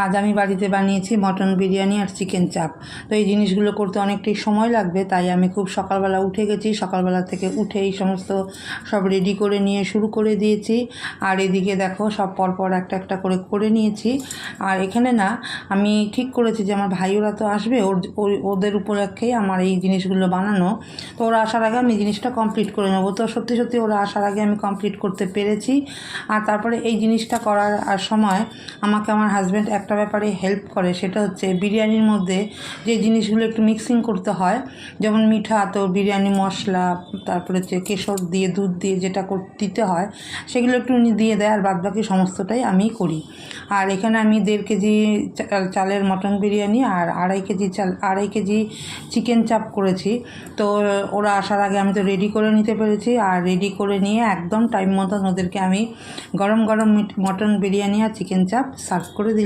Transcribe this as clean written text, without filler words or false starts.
আজ আমি বাড়িতে বানিয়েছি মটন বিরিয়ানি আর চিকেন চাপ। তো এই জিনিসগুলো করতে অনেকটাই সময় লাগবে, তাই আমি খুব সকালবেলা উঠে গেছি। সকালবেলা থেকে উঠে এই সমস্ত সব রেডি করে নিয়ে শুরু করে দিয়েছি। আর এদিকে দেখো সব পরপর একটা একটা করে করে নিয়েছি। আর এখানে না আমি ঠিক করেছি যে আমার ভাইওরা তো আসবে, ওদের উপলক্ষেই আমার এই জিনিসগুলো বানানো। তো ওরা আসার আগে আমি জিনিসটা কমপ্লিট করে নেবো। তো সত্যি সত্যি ওরা আসার আগে আমি কমপ্লিট করতে পেরেছি। আর তারপরে এই জিনিসটা করার সময় আমাকে আমার হাজব্যান্ড একটা ব্যাপারে হেল্প করে, সেটা হচ্ছে বিরিয়ানির মধ্যে যে জিনিসগুলো একটু মিক্সিং করতে হয়, যেমন মিঠা, তো বিরিয়ানি মশলা, তারপরে হচ্ছে কেশর দিয়ে দুধ দিয়ে যেটা দিতে হয় সেগুলো একটু উনি দিয়ে দেয়, আর বাদবাকি সমস্তটাই আমি করি। আর এখানে আমি 1.5 কেজি চালের মটন বিরিয়ানি আর 2.5 কেজি চিকেন চাপ করেছি। তো ওরা আসার আগে আমি তো রেডি করে নিতে পেরেছি। আর রেডি করে নিয়ে একদম টাইম মতন ওদেরকে আমি গরম গরম মটন বিরিয়ানি আর চিকেন চাপ সার্ভ করে দিই।